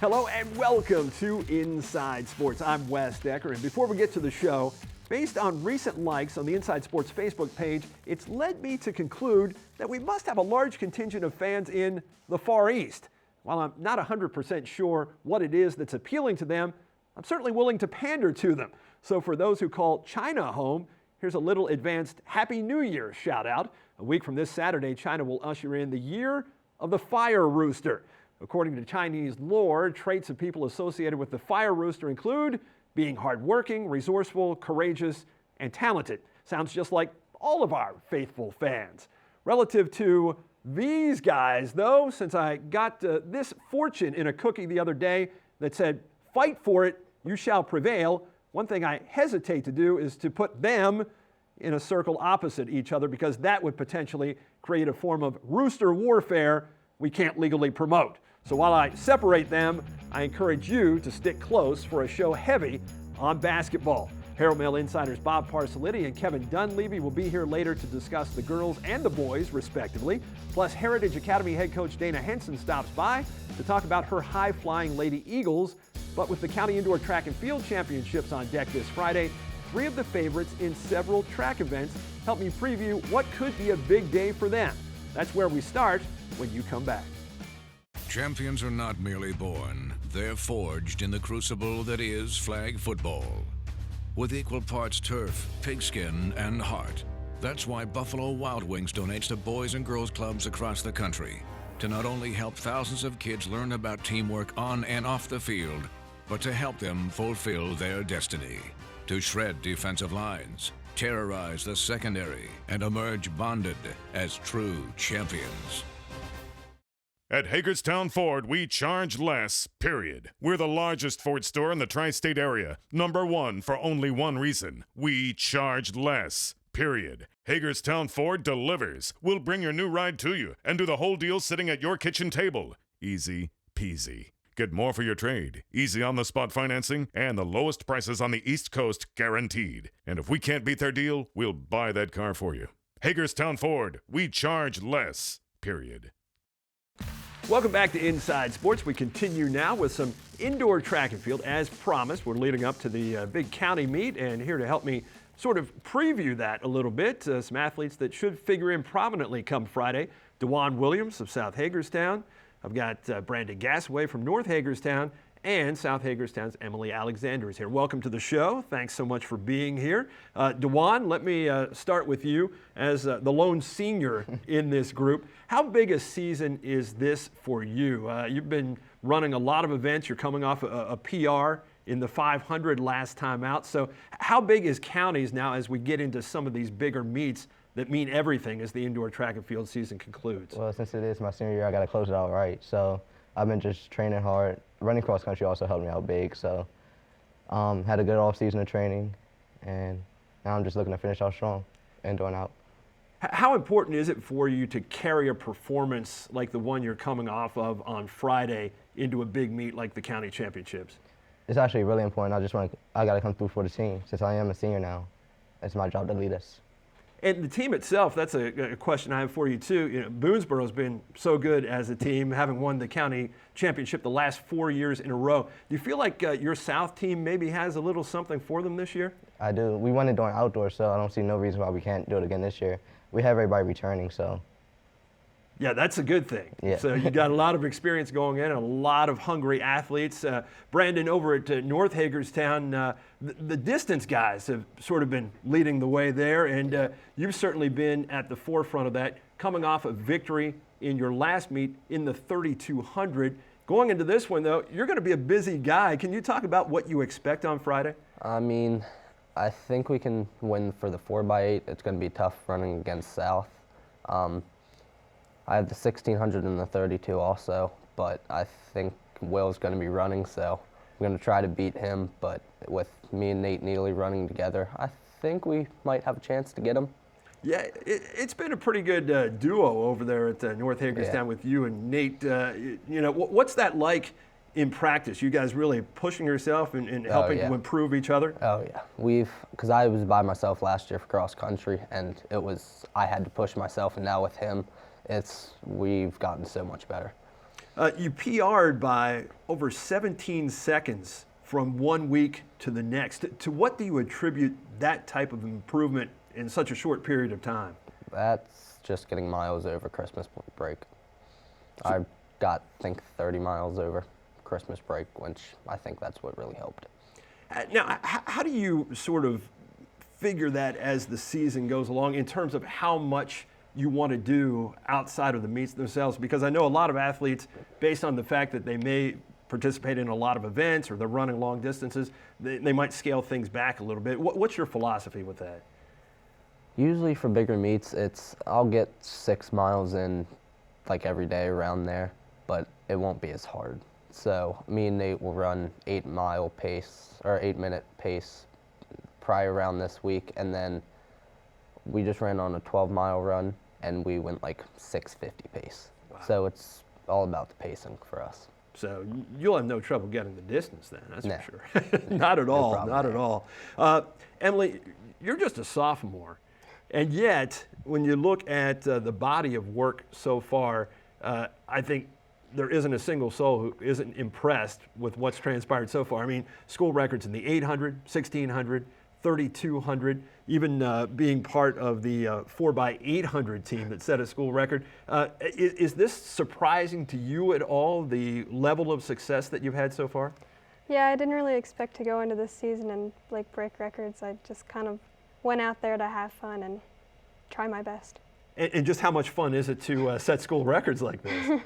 Hello and welcome to Inside Sports. I'm Wes Decker, and before we get to the show, based on recent likes on the Inside Sports Facebook page, it's led me to conclude that we must have a large contingent of fans in the Far East. While I'm not 100% sure what it is that's appealing to them, I'm certainly willing to pander to them. So for those who call China home, here's a little advanced Happy New Year shout out. A week from this Saturday, China will usher in the Year of the Fire Rooster. According to Chinese lore, traits of people associated with the fire rooster include being hardworking, resourceful, courageous, and talented. Sounds just like all of our faithful fans. Relative to these guys, though, since I got this fortune in a cookie the other day that said, "Fight for it, you shall prevail," one thing I hesitate to do is to put them in a circle opposite each other, because that would potentially create a form of rooster warfare we can't legally promote. So while I separate them, I encourage you to stick close for a show heavy on basketball. Herald Mail insiders Bob Parsiliti and Kevin Dunleavy will be here later to discuss the girls and the boys, respectively. Plus, Heritage Academy head coach Dana Henson stops by to talk about her high-flying Lady Eagles. But with the County Indoor Track and Field Championships on deck this Friday, three of the favorites in several track events help me preview what could be a big day for them. That's where we start when you come back. Champions are not merely born, they're forged in the crucible that is flag football. With equal parts turf, pigskin, and heart. That's why Buffalo Wild Wings donates to boys and girls clubs across the country to not only help thousands of kids learn about teamwork on and off the field, but to help them fulfill their destiny. To shred defensive lines, terrorize the secondary, and emerge bonded as true champions. At Hagerstown Ford, we charge less, period. We're the largest Ford store in the tri-state area. Number one for only one reason. We charge less, period. Hagerstown Ford delivers. We'll bring your new ride to you and do the whole deal sitting at your kitchen table. Easy peasy. Get more for your trade, easy on-the-spot financing, and the lowest prices on the East Coast guaranteed. And if we can't beat their deal, we'll buy that car for you. Hagerstown Ford, we charge less, period. Welcome back to Inside Sports. We continue now with some indoor track and field. As promised, we're leading up to the big county meet, and here to help me sort of preview that a little bit, some athletes that should figure in prominently come Friday. DeJuan Williams of South Hagerstown. I've got Brandon Gassaway from North Hagerstown, and South Hagerstown's Emily Alexander is here. Welcome to the show. Thanks so much for being here. DeJuan, let me start with you as the lone senior in this group. How big a season is this for you? You've been running a lot of events. You're coming off a PR in the 500 last time out. So how big is counties now as we get into some of these bigger meets that mean everything as the indoor track and field season concludes? Well, since it is my senior year, I got to close it out right. So I've been just training hard. Running cross country also helped me out big. So had a good off season of training, and now I'm just looking to finish out strong, indoor and out. How important is it for you to carry a performance like the one you're coming off of on Friday into a big meet like the county championships? It's actually really important. I got to come through for the team. Since I am a senior now, it's my job to lead us. And the team itself, that's a question I have for you too. You know, Boonesboro's been so good as a team, having won the county championship the last 4 years in a row. Do you feel like your South team maybe has a little something for them this year? I do. We won it during outdoors, so I don't see no reason why we can't do it again this year. We have everybody returning, so. Yeah, that's a good thing. Yeah. So you got a lot of experience going in, and a lot of hungry athletes. Brandon, over at North Hagerstown, the distance guys have sort of been leading the way there, and you've certainly been at the forefront of that, coming off a victory in your last meet in the 3200. Going into this one, though, you're going to be a busy guy. Can you talk about what you expect on Friday? I mean, I think we can win for the 4x8. It's going to be tough running against South. I have the 1600 and the 32 also, but I think Will's going to be running, so we're going to try to beat him. But with me and Nate Neely running together, I think we might have a chance to get him. Yeah, it's been a pretty good duo over there at North Hagerstown with you and Nate. You know, what's that like in practice? You guys really pushing yourself and helping to improve each other? Oh, yeah. Because I was by myself last year for cross country, and I had to push myself, and now with him, we've gotten so much better. You PR'd by over 17 seconds from 1 week to the next. To what do you attribute that type of improvement in such a short period of time? That's just getting miles over Christmas break. I got, I think, 30 miles over Christmas break, which I think that's what really helped. Now, how do you sort of figure that as the season goes along in terms of how much you want to do outside of the meets themselves? Because I know a lot of athletes, based on the fact that they may participate in a lot of events or they're running long distances, they might scale things back a little bit. What's your philosophy with that? Usually for bigger meets, I'll get 6 miles in like every day around there, but it won't be as hard. So me and Nate will run 8-mile pace or 8-minute pace prior around this week, and then we just ran on a 12-mile run and we went like 6:50 pace. Wow. So it's all about the pacing for us. So you'll have no trouble getting the distance then, that's No. for sure. Not at all, problem not there. at all. Emily, you're just a sophomore, and yet when you look at the body of work so far, I think there isn't a single soul who isn't impressed with what's transpired so far. I mean, school records in the 800, 1600, 3200, even being part of the 4x800 team that set a school record. Is this surprising to you at all, the level of success that you've had so far? Yeah, I didn't really expect to go into this season and like break records. I just kind of went out there to have fun and try my best. And just how much fun is it to set school records like this?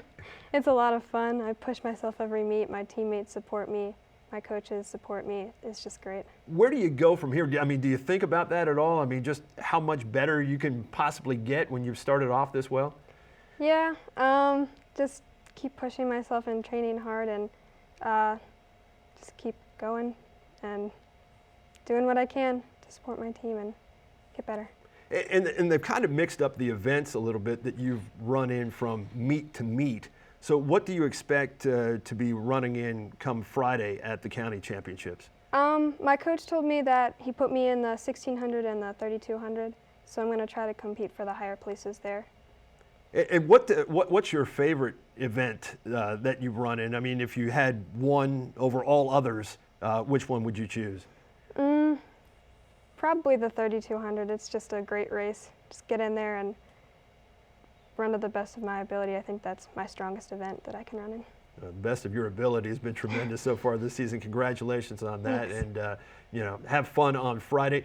It's a lot of fun. I push myself every meet. My teammates support me. My coaches support me. It's just great. Where do you go from here? I mean, do you think about that at all? I mean, just how much better you can possibly get when you've started off this well? Yeah, just keep pushing myself and training hard, and just keep going and doing what I can to support my team and get better. And they've kind of mixed up the events a little bit that you've run in from meet to meet. So what do you expect to be running in come Friday at the county championships? My coach told me that he put me in the 1600 and the 3200, so I'm going to try to compete for the higher places there. And what's your favorite event that you've run in? I mean, if you had one over all others, which one would you choose? Probably the 3200. It's just a great race. Just get in there and run to the best of my ability. I think that's my strongest event that I can run in. Best of your ability has been tremendous so far this season. Congratulations on that. Thanks. And have fun on Friday.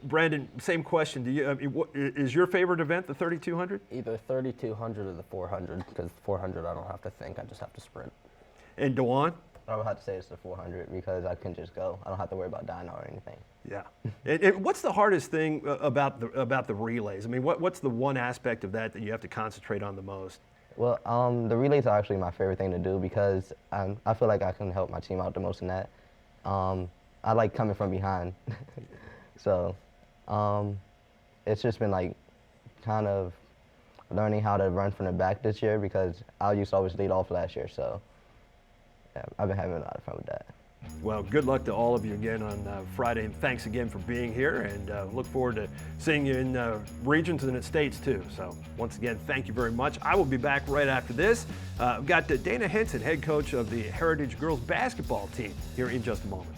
Brandon, same question. Do you is your favorite event the 3200? Either 3200 or the 400, because 400 I don't have to think, I just have to sprint. And DeJuan? I would have to say it's the 400 because I can just go. I don't have to worry about dying or anything. Yeah. And what's the hardest thing about the relays? I mean, what's the one aspect of that you have to concentrate on the most? Well, the relays are actually my favorite thing to do because I feel like I can help my team out the most in that. I like coming from behind. So it's just been like kind of learning how to run from the back this year because I used to always lead off last year. So yeah, I've been having a lot of fun with that. Well, good luck to all of you again on Friday, and thanks again for being here, and look forward to seeing you in regions and in states too. So once again, thank you very much. I will be back right after this. I've got Dana Henson, head coach of the Heritage Girls basketball team, here in just a moment.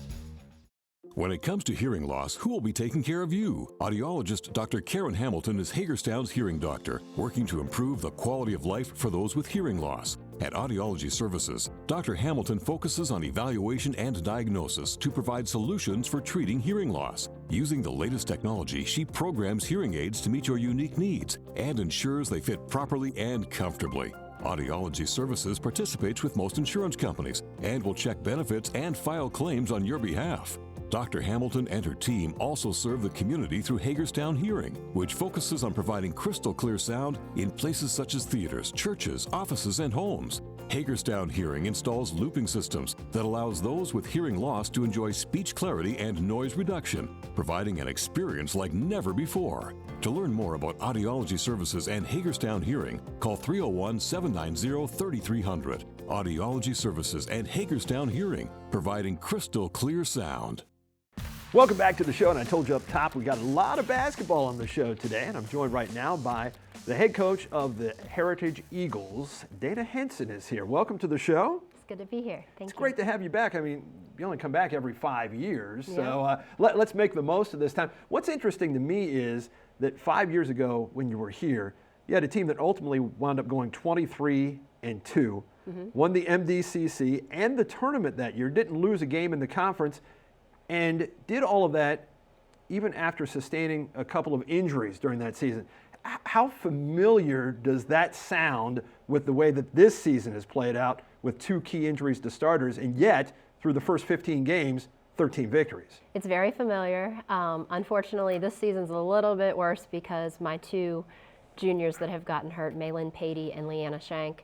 When it comes to hearing loss, who will be taking care of you? Audiologist Dr. Karen Hamilton is Hagerstown's hearing doctor, working to improve the quality of life for those with hearing loss. At Audiology Services, Dr. Hamilton focuses on evaluation and diagnosis to provide solutions for treating hearing loss. Using the latest technology, she programs hearing aids to meet your unique needs and ensures they fit properly and comfortably. Audiology Services participates with most insurance companies and will check benefits and file claims on your behalf. Dr. Hamilton and her team also serve the community through Hagerstown Hearing, which focuses on providing crystal clear sound in places such as theaters, churches, offices, and homes. Hagerstown Hearing installs looping systems that allows those with hearing loss to enjoy speech clarity and noise reduction, providing an experience like never before. To learn more about Audiology Services and Hagerstown Hearing, call 301-790-3300. Audiology Services and Hagerstown Hearing, providing crystal clear sound. Welcome back to the show, and I told you up top we got a lot of basketball on the show today, and I'm joined right now by The head coach of the Heritage Eagles, Dana Henson, is here. Welcome to the show. It's good to be here. Thank you. It's great to have you back. I mean, you only come back every 5 years, Yeah. so let's make the most of this time. What's interesting to me is that 5 years ago when you were here, you had a team that ultimately wound up going 23-2, won the MDCC and the tournament that year, didn't lose a game in the conference, and did all of that even after sustaining a couple of injuries during that season. How familiar does that sound with the way that this season has played out with 2 key injuries to starters, and yet through the first 15 games, 13 victories? It's very familiar. Unfortunately, this season's a little bit worse because my 2 juniors that have gotten hurt, Maylin Patey and Leanna Shank,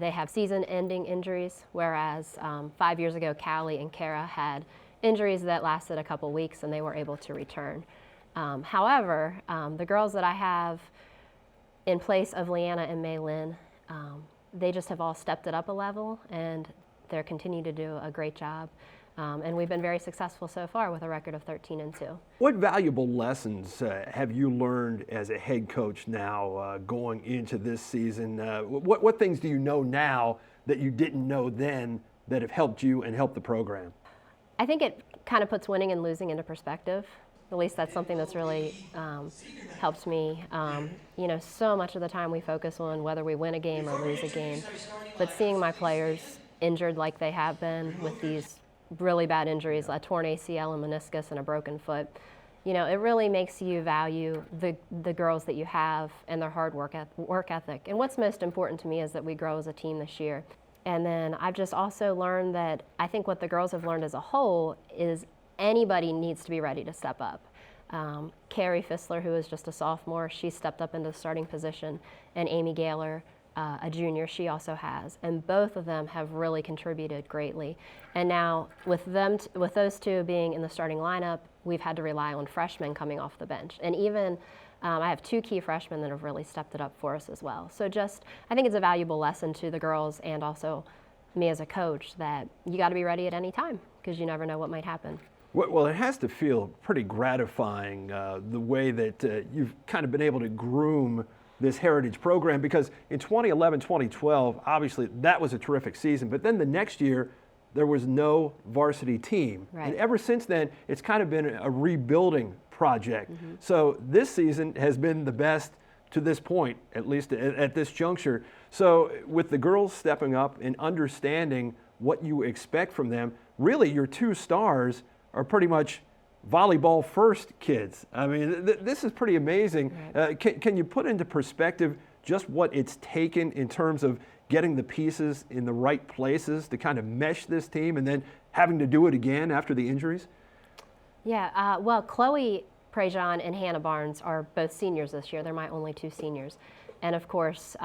they have season-ending injuries, whereas 5 years ago, Callie and Kara had injuries that lasted a couple weeks and they were able to return. However, the girls that I have in place of Leanna and Maylin, they just have all stepped it up a level and they're continuing to do a great job. And we've been very successful so far with a record of 13-2. What valuable lessons have you learned as a head coach now going into this season? What things do you know now that you didn't know then that have helped you and helped the program? I think it kind of puts winning and losing into perspective. At least that's something that's really helped me. So much of the time we focus on whether we win a game or lose a game, but seeing my players injured like they have been with these really bad injuries, a torn ACL and meniscus and a broken foot, it really makes you value the girls that you have and their hard work ethic. And what's most important to me is that we grow as a team this year. And then I've just also learned that I think what the girls have learned as a whole is anybody needs to be ready to step up. Carrie Fissler, who is just a sophomore, she stepped up into the starting position, and Amy Gaylor, a junior, she also has. And both of them have really contributed greatly. And now with those 2 being in the starting lineup, we've had to rely on freshmen coming off the bench. And even I have 2 key freshmen that have really stepped it up for us as well. So I think it's a valuable lesson to the girls and also me as a coach that you got to be ready at any time because you never know what might happen. Well, it has to feel pretty gratifying the way that you've kind of been able to groom this Heritage program, because in 2011, 2012, obviously that was a terrific season, but then the next year there was no varsity team. Right. And ever since then, it's kind of been a rebuilding project. So this season has been the best to this point, at least at this juncture. So with the girls stepping up and understanding what you expect from them, really your 2 stars are pretty much volleyball first kids. I mean, this is pretty amazing. Right. Can you put into perspective just what it's taken in terms of getting the pieces in the right places to kind of mesh this team and then having to do it again after the injuries? Yeah, well, Chloe Prejean and Hannah Barnes are both seniors this year. They're my only 2 seniors. And of course,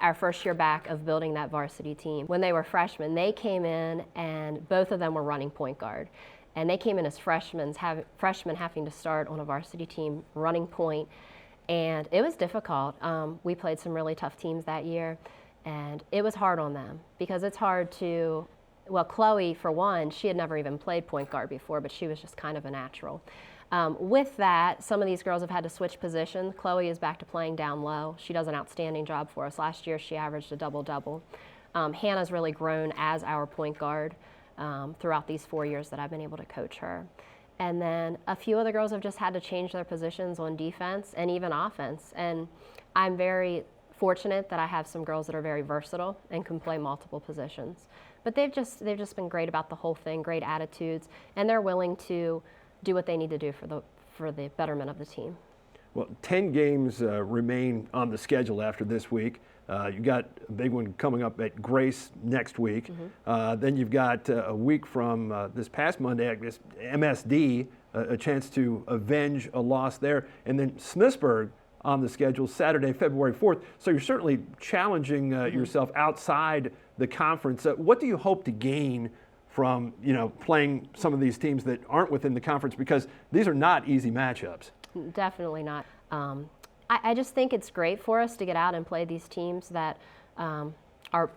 our first year back of building that varsity team, when they were freshmen, they came in and both of them were running point guard. And they came in as freshmen having to start on a varsity team running point. And it was difficult. We played some really tough teams that year, and it was hard on them because it's hard to, well, Chloe, for one, she had never even played point guard before, but she was just kind of a natural. With that, some of these girls have had to switch positions. Chloe is back to playing down low. She does an outstanding job for us. Last year, she averaged a double-double. Hannah's really grown as our point guard throughout these 4 years that I've been able to coach her. And then a few of the girls have just had to change their positions on defense and even offense. And I'm very fortunate that I have some girls that are very versatile and can play multiple positions. But they've just been great about the whole thing, great attitudes, and they're willing to do what they need to do for the betterment of the team. Well, 10 games remain on the schedule after this week. You got a big one coming up at Grace next week. Then you've got a week from this past Monday, I guess, MSD, a chance to avenge a loss there. And then Smithsburg on the schedule Saturday, February 4th. So you're certainly challenging yourself outside the conference. What do you hope to gain from playing some of these teams that aren't within the conference, because these are not easy matchups? Definitely not. I just think it's great for us to get out and play these teams that are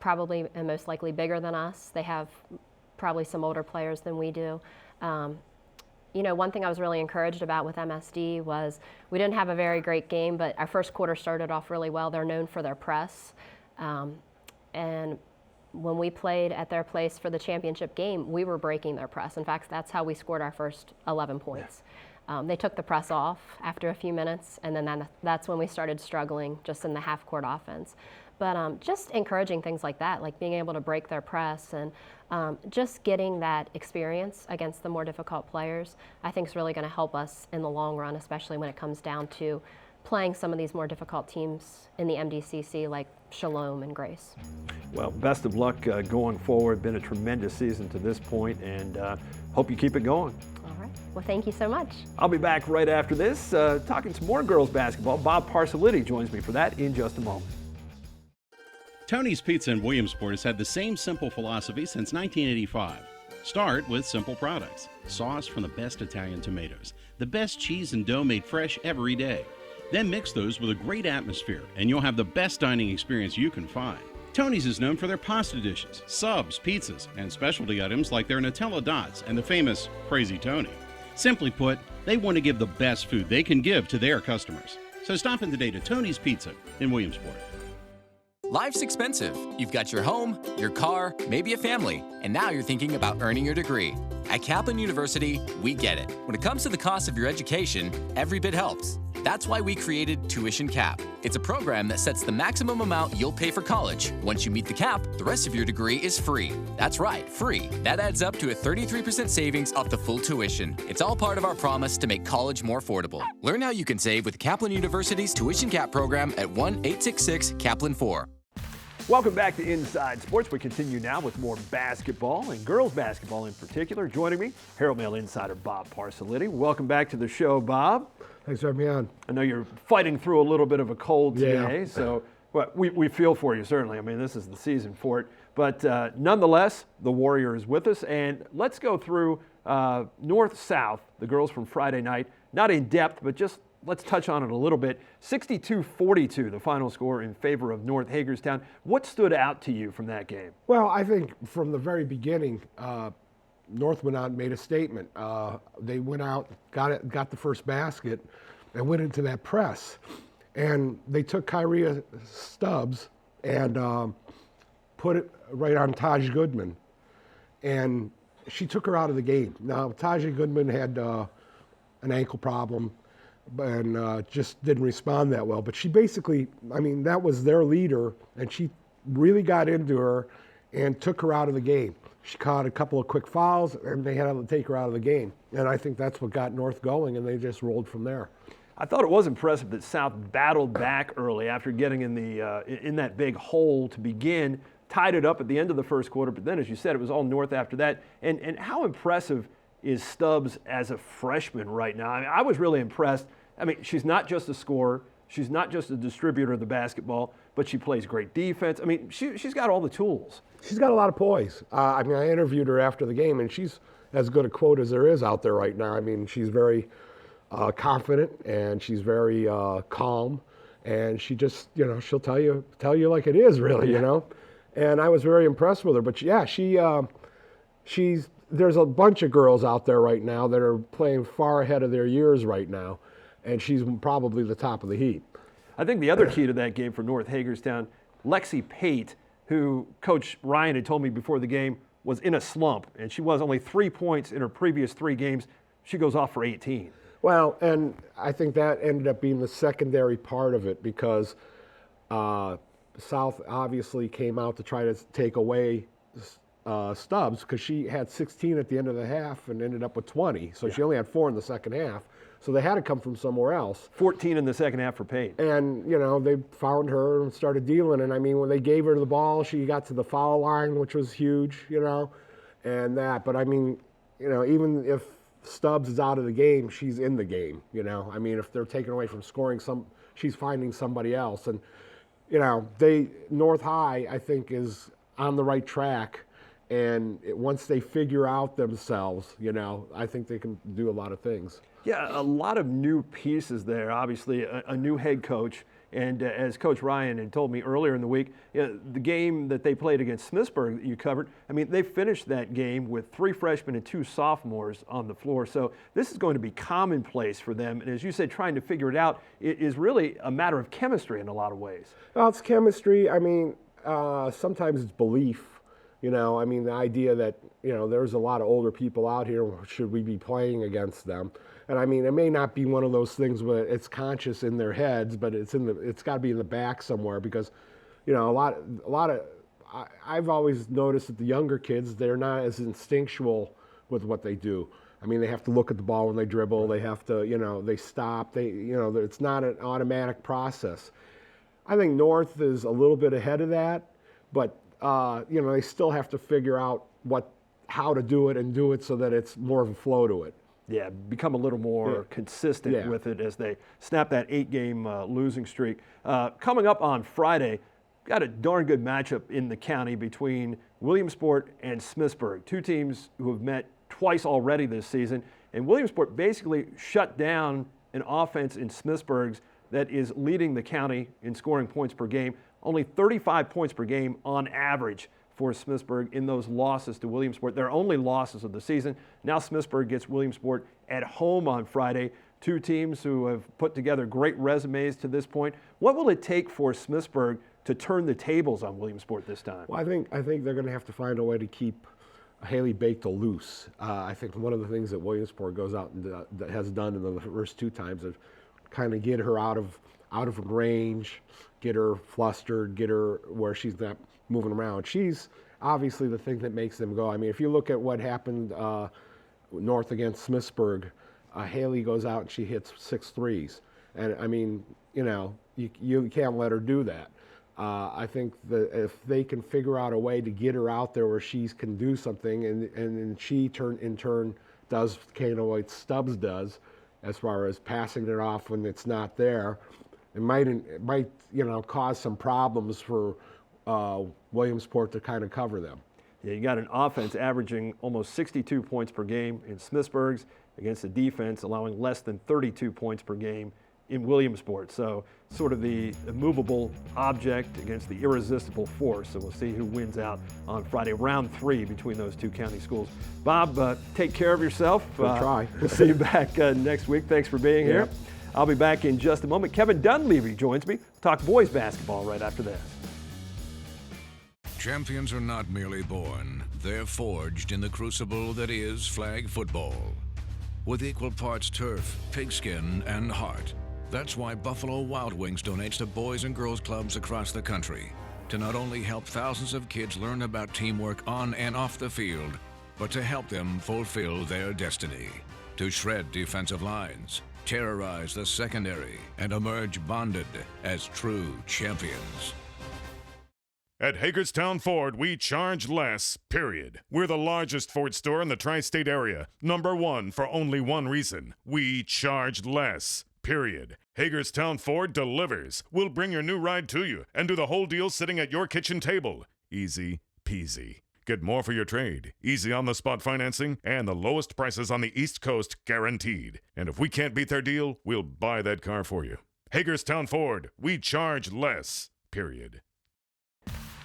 probably and most likely bigger than us. They have probably some older players than we do. you know, one thing I was really encouraged about with MSD was we didn't have a very great game, but our first quarter started off really well. They're known for their press. And when we played at their place for the championship game, we were breaking their press. In fact, that's how we scored our first 11 points. They took the press off after a few minutes, and then that's when we started struggling just in the half-court offense. But just encouraging things like that, like being able to break their press and just getting that experience against the more difficult players, I think is really going to help us in the long run, especially when it comes down to playing some of these more difficult teams in the MDCC like Shalom and Grace. Well, best of luck going forward. Been a tremendous season to this point, and hope you keep it going. All right. Well, thank you so much. I'll be back right after this talking some more girls basketball. Bob Parsalitti joins me for that in just a moment. Tony's Pizza in Williamsport has had the same simple philosophy since 1985. Start with simple products. Sauce from the best Italian tomatoes. The best cheese and dough made fresh every day. Then mix those with a great atmosphere, and you'll have the best dining experience you can find. Tony's is known for their pasta dishes, subs, pizzas, and specialty items like their Nutella Dots and the famous Crazy Tony. Simply put, they want to give the best food they can give to their customers. So stop in today to Tony's Pizza in Williamsport. Life's expensive. You've got your home, your car, maybe a family, and now you're thinking about earning your degree. At Kaplan University, we get it. When it comes to the cost of your education, every bit helps. That's why we created Tuition Cap. It's a program that sets the maximum amount you'll pay for college. Once you meet the cap, the rest of your degree is free. That's right, free. That adds up to a 33% savings off the full tuition. It's all part of our promise to make college more affordable. Learn how you can save with Kaplan University's Tuition Cap program at 1-866-KAPLAN-4. Welcome back to Inside Sports. We continue now with more basketball and girls basketball in particular. Joining me, Herald Mail insider Bob Parsalitti. Welcome back to the show, Bob. Thanks for having me on. I know you're fighting through a little bit of a cold today, so well, we feel for you, certainly. I mean, this is the season for it. But nonetheless, the Warrior is with us. And let's go through North-South, the girls from Friday night. Not in depth, but just let's touch on it a little bit. 62-42, the final score in favor of North Hagerstown. What stood out to you from that game? Well, I think from the very beginning, North went out and made a statement. They went out, got the first basket, and went into that press. And they took Kyria Stubbs and put it right on Taj Goodman. And she took her out of the game. Now, Taj Goodman had an ankle problem and just didn't respond that well. But she basically, I mean, that was their leader, and she really got into her and took her out of the game. She caught a couple of quick fouls, and they had to take her out of the game. And I think that's what got North going, and they just rolled from there. I thought it was impressive that South battled back early after getting in that big hole to begin, tied it up at the end of the first quarter, but then, as you said, it was all North after that. And how impressive is Stubbs as a freshman right now? I mean, I was really impressed. I mean, she's not just a scorer. She's not just a distributor of the basketball, but she plays great defense. I mean, she's got all the tools. She's got a lot of poise. I mean, I interviewed her after the game, and she's as good a quote as there is out there right now. I mean, she's very confident, and she's very calm, and she just, you know, she'll tell you like it is, really, you know. And I was very impressed with her. But yeah, there's a bunch of girls out there right now that are playing far ahead of their years right now, and she's probably the top of the heap. I think the other key to that game for North Hagerstown, Lexi Pate, who Coach Ryan had told me before the game was in a slump, and she was only 3 points in her previous 3 games. She goes off for 18. Well, and I think that ended up being the secondary part of it because South obviously came out to try to take away Stubbs because she had 16 at the end of the half and ended up with 20. So she only had 4 in the second half. So they had to come from somewhere else. 14 in the second half for Payne. And, you know, they found her and started dealing. And, I mean, when they gave her the ball, she got to the foul line, which was huge, you know, and that. But, I mean, you know, even if Stubbs is out of the game, she's in the game, you know. I mean, if they're taken away from scoring, she's finding somebody else. And, you know, North High, I think, is on the right track. And once they figure out themselves, you know, I think they can do a lot of things. Yeah, a lot of new pieces there. Obviously, a new head coach And as Coach Ryan had told me earlier in the week, the game that they played against Smithsburg that you covered, I mean, they finished that game with 3 freshmen and 2 sophomores on the floor. So this is going to be commonplace for them. And as you said, trying to figure it out is really a matter of chemistry in a lot of ways. Well, it's chemistry. I mean, sometimes it's belief. You know, I mean, the idea that, you know, there's a lot of older people out here, should we be playing against them? And I mean, it may not be one of those things where it's conscious in their heads, but it's got to be in the back somewhere because, you know, I've always noticed that the younger kids, they're not as instinctual with what they do. I mean, they have to look at the ball when they dribble. They have to, you know, they stop. It's not an automatic process. I think North is a little bit ahead of that, but you know, they still have to figure out how to do it and do it so that it's more of a flow to it. Yeah, become a little more consistent with it as they snap that 8-game losing streak. Coming up on Friday, got a darn good matchup in the county between Williamsport and Smithsburg, 2 teams who have met twice already this season. And Williamsport basically shut down an offense in Smithsburg's that is leading the county in scoring points per game, only 35 points per game on average for Smithsburg in those losses to Williamsport. Their only losses of the season. Now Smithsburg gets Williamsport at home on Friday. 2 teams who have put together great resumes to this point. What will it take for Smithsburg to turn the tables on Williamsport this time? Well, I think they're going to have to find a way to keep Haley Baked loose. I think one of the things that Williamsport goes out and has done in the first 2 times is kind of get her out of range, get her flustered, get her where she's not moving around. She's obviously the thing that makes them go. I mean, if you look at what happened North against Smithsburg, Haley goes out and she hits 6 threes. And I mean, you know, you can't let her do that. I think that if they can figure out a way to get her out there where she can do something, and she in turn does kind of what Stubbs does, as far as passing it off when it's not there, it might you know, cause some problems for Williamsport to kind of cover them. Yeah, you got an offense averaging almost 62 points per game in Smithsburg's against a defense allowing less than 32 points per game in Williamsport. So sort of the immovable object against the irresistible force. So we'll see who wins out on Friday, round 3 between those 2 county schools. Bob, take care of yourself. We'll try. We'll see you back next week. Thanks for being here. I'll be back in just a moment. Kevin Dunleavy joins me. Talk boys basketball right after this. Champions are not merely born, they're forged in the crucible that is flag football. With equal parts turf, pigskin, and heart. That's why Buffalo Wild Wings donates to boys and girls clubs across the country to not only help thousands of kids learn about teamwork on and off the field, but to help them fulfill their destiny. To shred defensive lines, terrorize the secondary, and emerge bonded as true champions. At Hagerstown Ford, we charge less, period. We're the largest Ford store in the tri-state area. #1 for only one reason. We charge less, period. Hagerstown Ford delivers. We'll bring your new ride to you and do the whole deal sitting at your kitchen table. Easy peasy. Get more for your trade, easy on-the-spot financing, and the lowest prices on the East Coast guaranteed. And if we can't beat their deal, we'll buy that car for you. Hagerstown Ford, we charge less, period.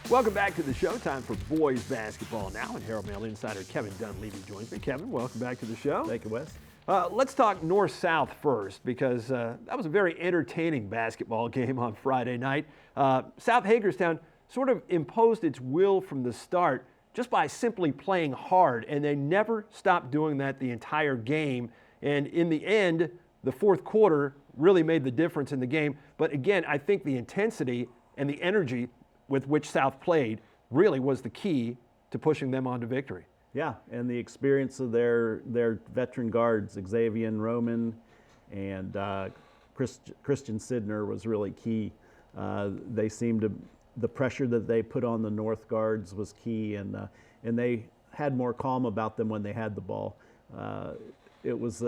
Welcome back to the show. Time for boys basketball now. And Herald Mail insider Kevin Dunleavy joins me. Kevin, welcome back to the show. Thank you, Wes. Let's talk north-south first, because that was a very entertaining basketball game on Friday night. South Hagerstown sort of imposed its will from the start just by simply playing hard, and they never stopped doing that the entire game. And in the end, the fourth quarter really made the difference in the game. But again, I think the intensity and the energy with which South played really was the key to pushing them on to victory. Yeah, and the experience of their veteran guards, Xavier Roman and Christian Sidner, was really key. They seemed to, the pressure that they put on the North guards was key, and they had more calm about them when they had the ball. It was,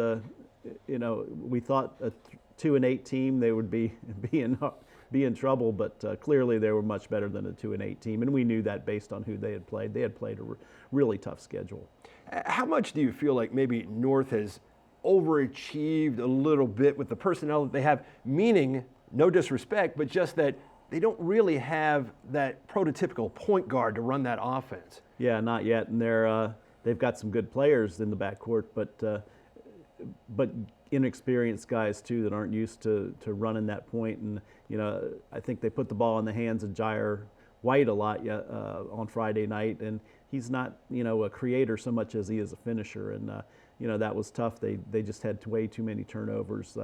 we thought a 2-8 team, they would be in trouble, but clearly they were much better than a 2-8 team, and we knew that based on who they had played. They had played a really tough schedule. How much do you feel like maybe North has overachieved a little bit with the personnel that they have, meaning no disrespect, but just that they don't really have that prototypical point guard to run that offense. Yeah, not yet, and they've got some good players in the backcourt, but inexperienced guys too that aren't used to running that point. And I think they put the ball in the hands of Jair White a lot on Friday night, and he's not a creator so much as he is a finisher, and that was tough. They just had way too many turnovers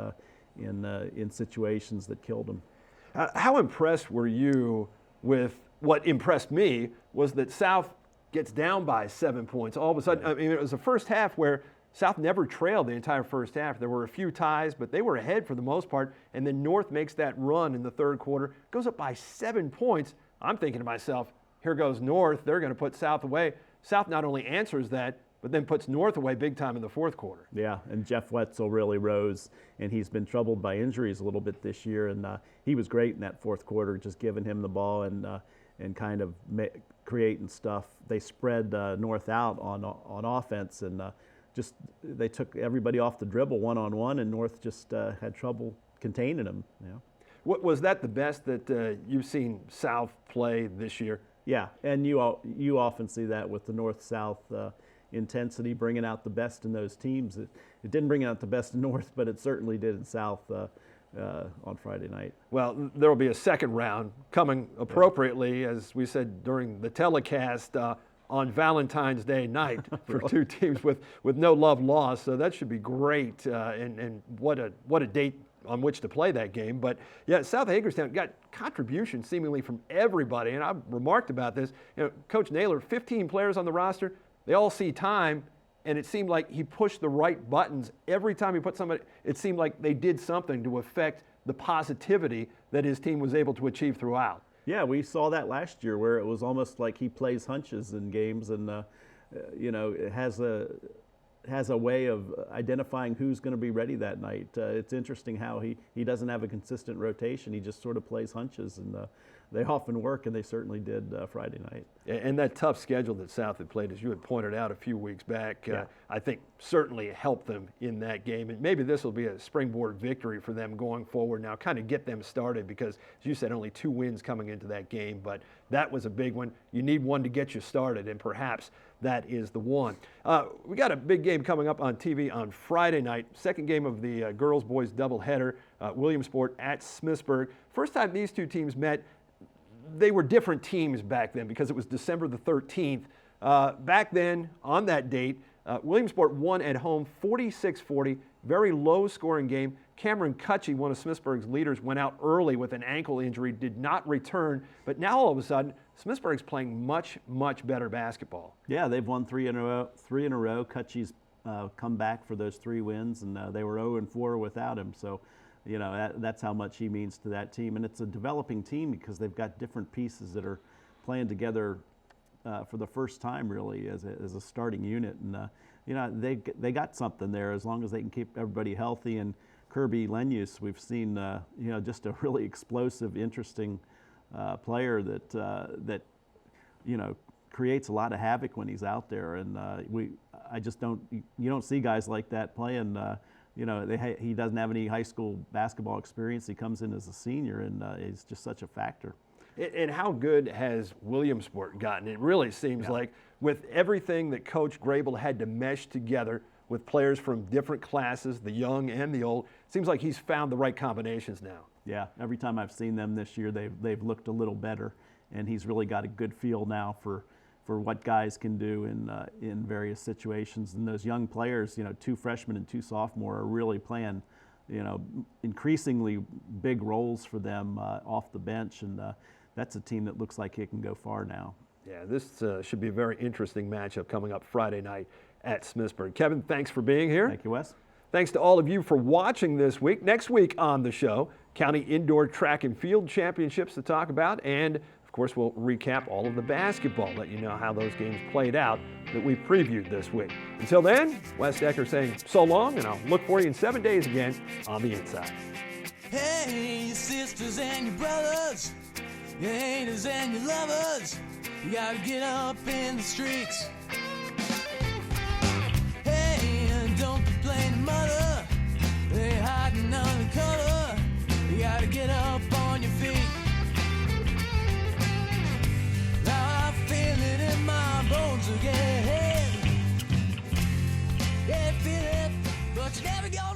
in situations that killed them. How impressed were you with what impressed me was that South gets down by 7 points all of a sudden? I mean, it was the first half where South never trailed the entire first half. There were a few ties, but they were ahead for the most part. And then North makes that run in the third quarter, goes up by 7 points. I'm thinking to myself, here goes North. They're going to put South away. South not only answers that, but then puts North away big time in the fourth quarter. Yeah, and Jeff Wetzel really rose, and he's been troubled by injuries a little bit this year. And he was great in that fourth quarter, just giving him the ball and kind of creating stuff. They spread North out on offense, and just they took everybody off the dribble one-on-one, and North just had trouble containing them. Was that the best that you've seen South play this year? Yeah, and you often see that with the North-South intensity, bringing out the best in those teams. It didn't bring out the best in North, but it certainly did in South on Friday night. Well, there will be a second round coming appropriately, as we said during the telecast, on Valentine's Day night for two teams with no love lost. So that should be great, and what a date on which to play that game. But yeah, South Hagerstown got contributions seemingly from everybody, and I've remarked about this. Coach Naylor, 15 players on the roster, they all see time, and it seemed like he pushed the right buttons every time he put somebody. It seemed like they did something to affect the positivity that his team was able to achieve throughout. Yeah, we saw that last year where it was almost like he plays hunches in games, and it has a way of identifying who's going to be ready that night. It's interesting how he doesn't have a consistent rotation. He just sort of plays hunches, and they often work, and they certainly did Friday night. And that tough schedule that South had played, as you had pointed out a few weeks back, I think certainly helped them in that game. And maybe this will be a springboard victory for them going forward now, kind of get them started, because, as you said, only 2 wins coming into that game. But that was a big one. You need one to get you started, and perhaps that is the one. We got a big game coming up on TV on Friday night, second game of the girls-boys doubleheader, Williamsport at Smithsburg. First time these two teams met, they were different teams back then because it was December the 13th. Back then, on that date, Williamsport won at home 46-40, very low-scoring game. Cameron Cutchy, one of Smithsburg's leaders, went out early with an ankle injury, did not return. But now all of a sudden, Smithsburg's playing much, much better basketball. Yeah, they've won 3 in a row. Cutchy's come back for those 3 wins, and they were 0-4 without him. So, that's how much he means to that team. And it's a developing team because they've got different pieces that are playing together for the first time, really, as a starting unit. And, they got something there as long as they can keep everybody healthy. And Kirby Lenius, we've seen, just a really explosive, interesting player that creates a lot of havoc when he's out there. And you don't see guys like that playing. He doesn't have any high school basketball experience. He comes in as a senior, and he's just such a factor. And how good has Williamsport gotten? It really seems like with everything that Coach Grable had to mesh together with players from different classes, the young and the old, it seems like he's found the right combinations now. Yeah, every time I've seen them this year, they've looked a little better, and he's really got a good feel now for what guys can do in various situations. And those young players, 2 freshmen and 2 sophomore, are really playing, increasingly big roles for them off the bench. And that's a team that looks like it can go far now. Yeah, this should be a very interesting matchup coming up Friday night at Smithsburg. Kevin, thanks for being here. Thank you, Wes. Thanks to all of you for watching this week. Next week on the show, County Indoor Track and Field Championships to talk about, and of course we'll recap all of the basketball, let you know how those games played out that we previewed this week. Until then, Wes Decker saying so long, and I'll look for you in 7 days again on The Inside. Hey, your sisters and your brothers, your haters and your lovers, you gotta get up in the streets. Hey, don't complain to mother, they hiding under cover, you gotta get up. up on your feet. Now I feel it in my bones again. Yeah, feel it, but you never gonna